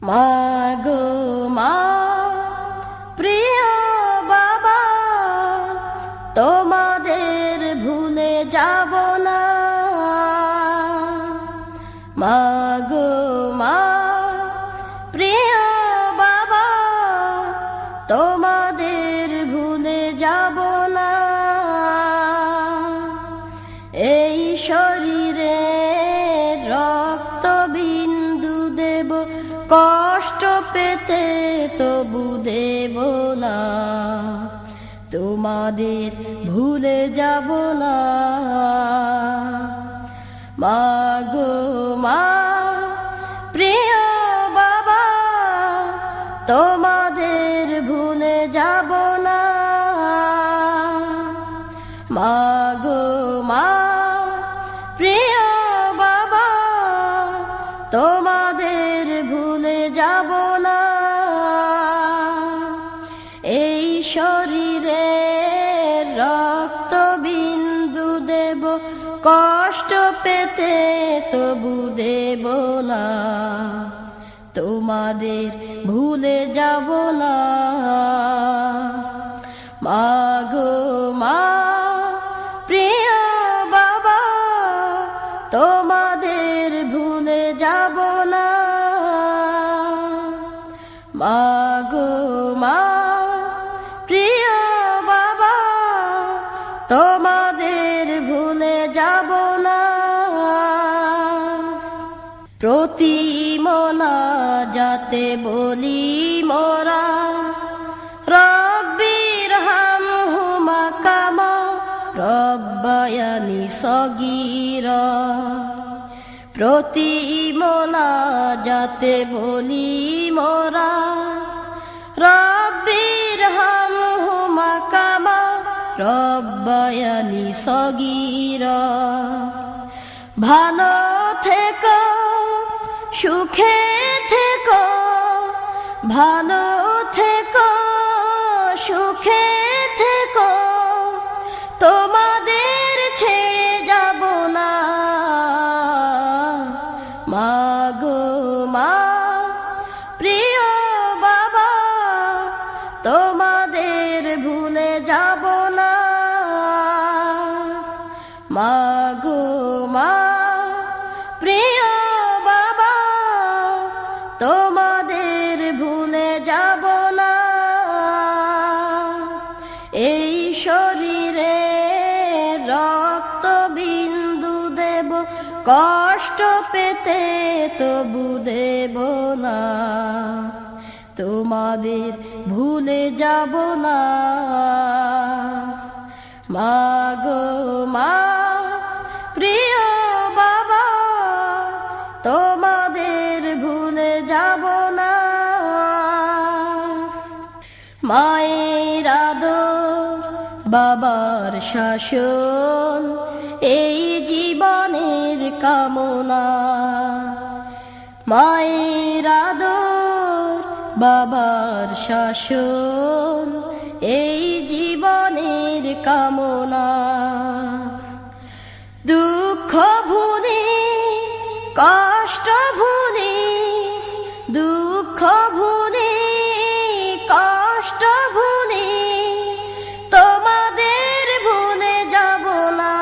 মাগো মা, প্রিয় বাবা, তোমাদের ভুলে যাব না। মাগো মা, প্রিয় বাবা, তোমাদের ভুলে যাব না। এই শরীরে রক্ত বিন্দু দেব, কষ্ট পেতে তবু দেব না। তোমাদের ভুলে যাব না। মাগো মা, প্রিয় বাবা, তোমাদের ভুলে যাব না। মাগো মা, প্রিয় বাবা, তোমাদের ভুলে যাব না। এই শরীরে রক্ত বিন্দু দেব, কষ্ট পেতে তবু দেব না। তোমাদের ভুলে যাব না। মাগো মা, প্রিয় বাবা, তোমাদের ভুলে যাব না। মাগো মা, প্রিয় বাবা, তোমাদের ভুলে যাব না। প্রতি মোনাজাতে বলি মোরা, রব্বির হামহুমা কামা রব্বায়ানি সগীরা। প্রতি মোনাজাতে বলি মোরা, রব্বির হামহুমা কামা রব্বায়ানি সগীরা। ভালো থেকো, সুখে থেকো, ভালো থেকো, সুখে থেকো, তোমাদের ছেড়ে যাব না। মাগো মা, প্রিয় বাবা, তোমাদের ভুলে যাব না। মাগো মা, প্রিয় বাবা, তোমাদের ভুলে যাব না। এই শরীরে রক্ত বিন্দু দেব, কষ্ট পেতে তবু দেব না। তোমাদের ভুলে যাব না। মাগো মা, প্রিয় বাবা, তোমাদের ভুলে যাব না। মায়ের আদর, বাবার শাসন, এই জীবনের কামনা। মায়ের আদর, বাবার শাসন, এই জীবনের কামনা। দুঃখ ভুলি, কষ্ট ভুলি, দুঃখ ভুলি, কষ্ট ভুলি, তোমাদের ভুলে যাব না।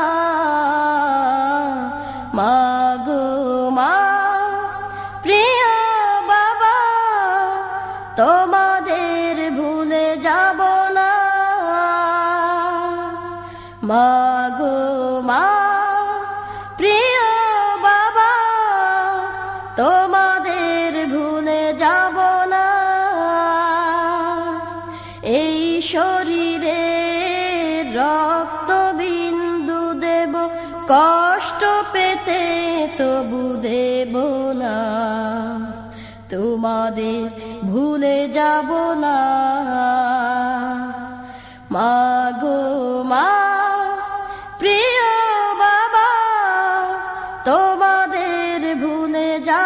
মাগো মা, প্রিয় বাবা, তোমাদের ভুলে যাব না। মাগো মা, প্রিয় বাবা, তোমাদের ভুলে যাব না। এই শরীরে রক্ত বিন্দু দেব, কষ্ট পেতে তবু দেব না। তোমাদের ভুলে যাব না। মাগো মা, প্রিয় বাবা, তোমাদের ভুলে যাব